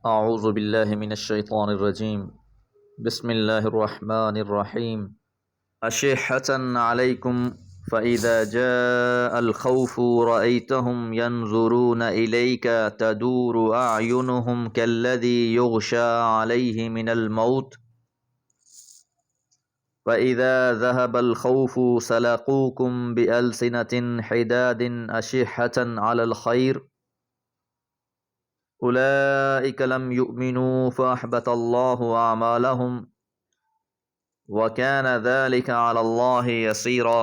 اعوذ باللہ من الشیطان الرجیم بسم اللہ الرحمن الرحیم اشحة علیکم فإذا جاء الخوف رأيتهم ينظرون إليك تدور أعينهم كالذي يغشى عليه من الموت فإذا ذهب الخوف سلقوكم بألسنة حداد أشحة على الخير أولئك لم يؤمنوا فأحبط الله أعمالهم وكان ذلك على الله يسيرا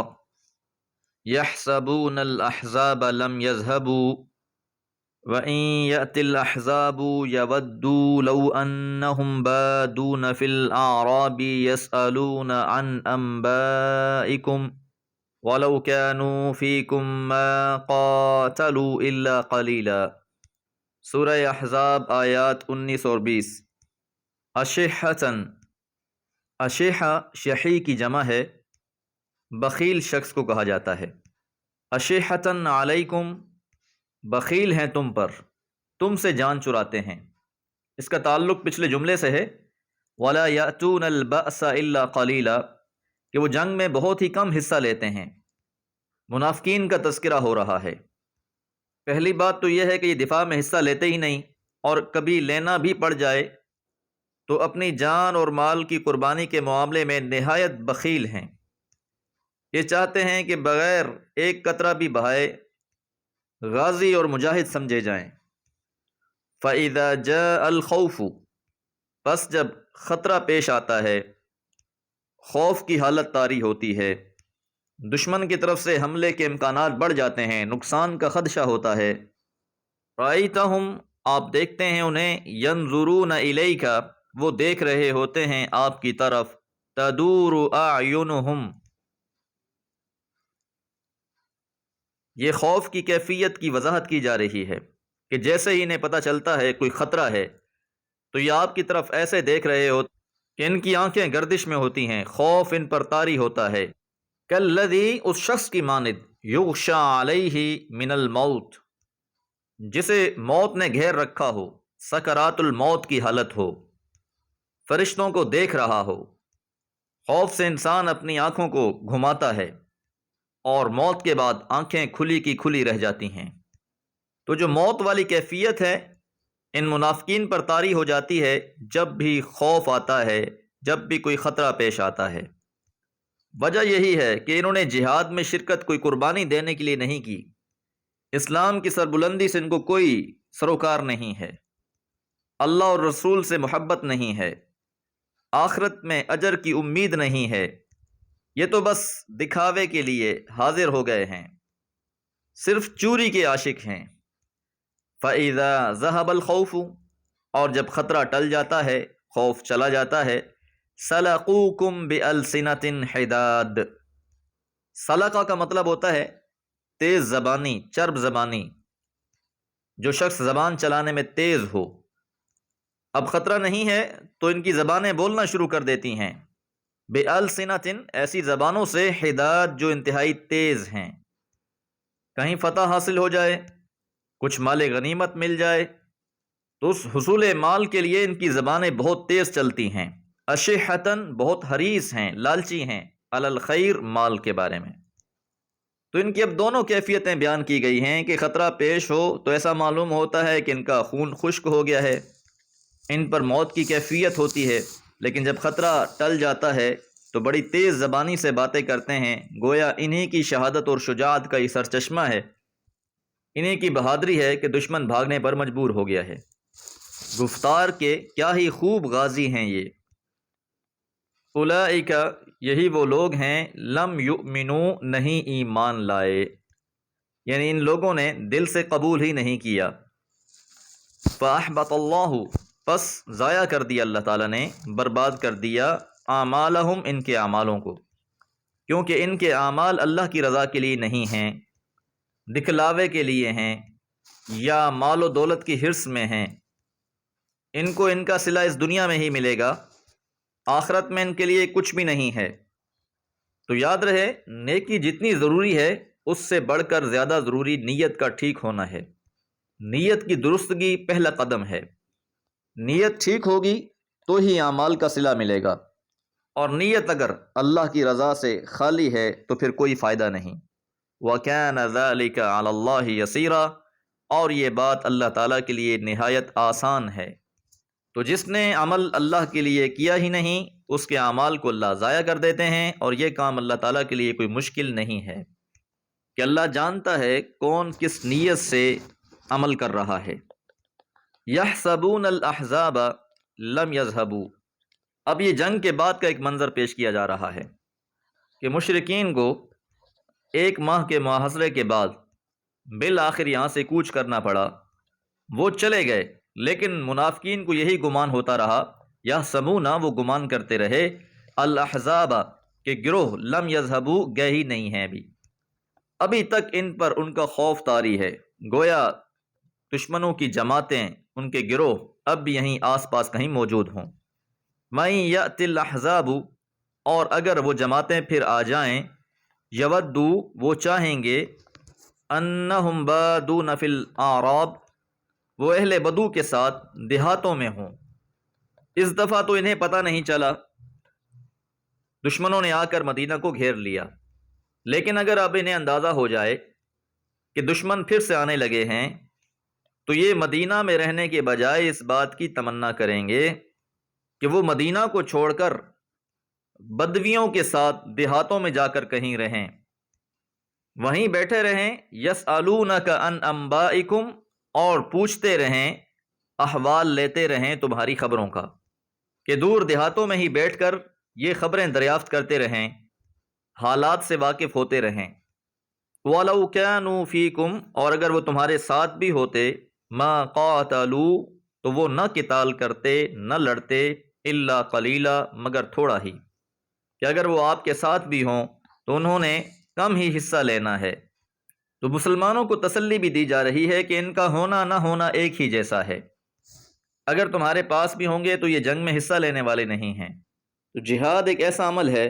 يحسبون الأحزاب لم يذهبوا وإن يأتي الأحزاب يودوا لو أنهم بادون في الأعراب يسألون عن أنبائكم ولو كانوا فيكم ما قاتلوا إلا قليلا۔ سورہ احزاب آیات 19 اور 20۔ اشحۃً، اشیحہ شحیح کی جمع ہے، بخیل شخص کو کہا جاتا ہے۔ اشحۃً علیکم، بخیل ہیں تم پر، تم سے جان چراتے ہیں۔ اس کا تعلق پچھلے جملے سے ہے، وَلَا يَأْتُونَ الْبَأْسَ إِلَّا قَلِيلًا، کہ وہ جنگ میں بہت ہی کم حصہ لیتے ہیں۔ منافقین کا تذکرہ ہو رہا ہے۔ پہلی بات تو یہ ہے کہ یہ دفاع میں حصہ لیتے ہی نہیں، اور کبھی لینا بھی پڑ جائے تو اپنی جان اور مال کی قربانی کے معاملے میں نہایت بخیل ہیں۔ یہ چاہتے ہیں کہ بغیر ایک قطرہ بھی بہائے غازی اور مجاہد سمجھے جائیں۔ فَإِذَا جَاءَ الْخَوْفُ، پس جب خطرہ پیش آتا ہے، خوف کی حالت طاری ہوتی ہے، دشمن کی طرف سے حملے کے امکانات بڑھ جاتے ہیں، نقصان کا خدشہ ہوتا ہے۔ رَأَيْتَهُمْ، آپ دیکھتے ہیں انہیں، يَنْظُرُونَ إِلَيْكَ، وہ دیکھ رہے ہوتے ہیں آپ کی طرف، تَدُورُ أَعْيُنُهُمْ، یہ خوف کی کیفیت کی وضاحت کی جا رہی ہے کہ جیسے ہی انہیں پتہ چلتا ہے کوئی خطرہ ہے تو یہ آپ کی طرف ایسے دیکھ رہے ہوتے کہ ان کی آنکھیں گردش میں ہوتی ہیں، خوف ان پر طاری ہوتا ہے۔ کالذی، اس شخص کی مانند، یغشا علیہ من الموت، جسے موت نے گھیر رکھا ہو، سکرات الموت کی حالت ہو، فرشتوں کو دیکھ رہا ہو۔ خوف سے انسان اپنی آنکھوں کو گھماتا ہے اور موت کے بعد آنکھیں کھلی کی کھلی رہ جاتی ہیں۔ تو جو موت والی کیفیت ہے ان منافقین پر طاری ہو جاتی ہے جب بھی خوف آتا ہے، جب بھی کوئی خطرہ پیش آتا ہے۔ وجہ یہی ہے کہ انہوں نے جہاد میں شرکت کوئی قربانی دینے کے لیے نہیں کی، اسلام کی سربلندی سے ان کو کوئی سروکار نہیں ہے، اللہ اور رسول سے محبت نہیں ہے، آخرت میں اجر کی امید نہیں ہے، یہ تو بس دکھاوے کے لیے حاضر ہو گئے ہیں، صرف چوری کے عاشق ہیں۔ فَإِذَا ذَهَبَ الْخَوْفُ، اور جب خطرہ ٹل جاتا ہے، خوف چلا جاتا ہے، سَلَقُوكُمْ بِأَلْسِنَةٍ حِدَادٍ، سلقہ کا مطلب ہوتا ہے تیز زبانی، چرب زبانی، جو شخص زبان چلانے میں تیز ہو۔ اب خطرہ نہیں ہے تو ان کی زبانیں بولنا شروع کر دیتی ہیں، بِأَلْسِنَةٍ، ایسی زبانوں سے، حداد، جو انتہائی تیز ہیں۔ کہیں فتح حاصل ہو جائے، کچھ مال غنیمت مل جائے تو اس حصول مال کے لیے ان کی زبانیں بہت تیز چلتی ہیں۔ اشحتاً، بہت حریص ہیں، لالچی ہیں، علی الخیر، مال کے بارے میں۔ تو ان کی اب دونوں کیفیتیں بیان کی گئی ہیں کہ خطرہ پیش ہو تو ایسا معلوم ہوتا ہے کہ ان کا خون خشک ہو گیا ہے، ان پر موت کی کیفیت ہوتی ہے، لیکن جب خطرہ ٹل جاتا ہے تو بڑی تیز زبانی سے باتیں کرتے ہیں، گویا انہی کی شہادت اور شجاعت کا یہ سرچشمہ ہے، انہی کی بہادری ہے کہ دشمن بھاگنے پر مجبور ہو گیا ہے۔ گفتار کے کیا ہی خوب غازی ہیں یہ۔ اولئک، یہی وہ لوگ ہیں، لم یؤمنوا، نہیں ایمان لائے، یعنی ان لوگوں نے دل سے قبول ہی نہیں کیا۔ فاحبط اللہ، پس ضائع کر دیا اللہ تعالیٰ نے، برباد کر دیا، اعمالہم، ان کے اعمالوں کو، کیونکہ ان کے اعمال اللہ کی رضا کے لیے نہیں ہیں، دکھلاوے کے لیے ہیں، یا مال و دولت کی حرص میں ہیں۔ ان کو ان کا صلہ اس دنیا میں ہی ملے گا، آخرت میں ان کے لیے کچھ بھی نہیں ہے۔ تو یاد رہے، نیکی جتنی ضروری ہے اس سے بڑھ کر زیادہ ضروری نیت کا ٹھیک ہونا ہے، نیت کی درستگی پہلا قدم ہے۔ نیت ٹھیک ہوگی تو ہی اعمال کا صلہ ملے گا، اور نیت اگر اللہ کی رضا سے خالی ہے تو پھر کوئی فائدہ نہیں۔ وَكَانَ ذَلِكَ عَلَى اللَّهِ يَسِيرًا، اور یہ بات اللہ تعالیٰ کے لیے نہایت آسان ہے۔ تو جس نے عمل اللہ کے لیے کیا ہی نہیں، اس کے اعمال کو اللہ ضائع کر دیتے ہیں، اور یہ کام اللہ تعالیٰ کے لیے کوئی مشکل نہیں ہے، کہ اللہ جانتا ہے کون کس نیت سے عمل کر رہا ہے۔ يَحْسَبُونَ الْأَحْزَابَ لَمْ يَذْهَبُوا، اب یہ جنگ کے بعد کا ایک منظر پیش کیا جا رہا ہے کہ مشرکین کو ایک ماہ کے محاصرے کے بعد بالآخر یہاں سے کوچ کرنا پڑا، وہ چلے گئے، لیکن منافقین کو یہی گمان ہوتا رہا، یا سمونا وہ گمان کرتے رہے، الاحزاب کہ گروہ لم یذہبو گئے ہی نہیں ہیں، ابھی تک ان پر ان کا خوف طاری ہے، گویا دشمنوں کی جماعتیں، ان کے گروہ اب بھی یہیں آس پاس کہیں موجود ہوں۔ مَن یأت الاحزاب، اور اگر وہ جماعتیں پھر آ جائیں، یودو وہ چاہیں گے، انہم بادون فی الاعراب وہ اہل بدو کے ساتھ دیہاتوں میں ہوں۔ اس دفعہ تو انہیں پتہ نہیں چلا، دشمنوں نے آ کر مدینہ کو گھیر لیا، لیکن اگر اب انہیں اندازہ ہو جائے کہ دشمن پھر سے آنے لگے ہیں، تو یہ مدینہ میں رہنے کے بجائے اس بات کی تمنا کریں گے کہ وہ مدینہ کو چھوڑ کر بدویوں کے ساتھ دیہاتوں میں جا کر کہیں رہیں، وہیں بیٹھے رہیں، یسألونک عن انبائکم، اور پوچھتے رہیں، احوال لیتے رہیں تمہاری خبروں کا، کہ دور دیہاتوں میں ہی بیٹھ کر یہ خبریں دریافت کرتے رہیں، حالات سے واقف ہوتے رہیں۔ وَلَوْ كَانُوا فِيكُمْ، اور اگر وہ تمہارے ساتھ بھی ہوتے، مَا قَاتَلُوا تو وہ نہ قتال کرتے، نہ لڑتے، الا قلیلا مگر تھوڑا ہی، کہ اگر وہ آپ کے ساتھ بھی ہوں تو انہوں نے کم ہی حصہ لینا ہے۔ تو مسلمانوں کو تسلی بھی دی جا رہی ہے کہ ان کا ہونا نہ ہونا ایک ہی جیسا ہے، اگر تمہارے پاس بھی ہوں گے تو یہ جنگ میں حصہ لینے والے نہیں ہیں۔ تو جہاد ایک ایسا عمل ہے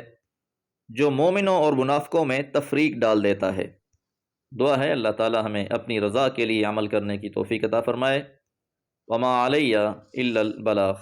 جو مومنوں اور منافقوں میں تفریق ڈال دیتا ہے۔ دعا ہے اللہ تعالی ہمیں اپنی رضا کے لیے عمل کرنے کی توفیق عطا فرمائے۔ وما علیہ الا البلاغ۔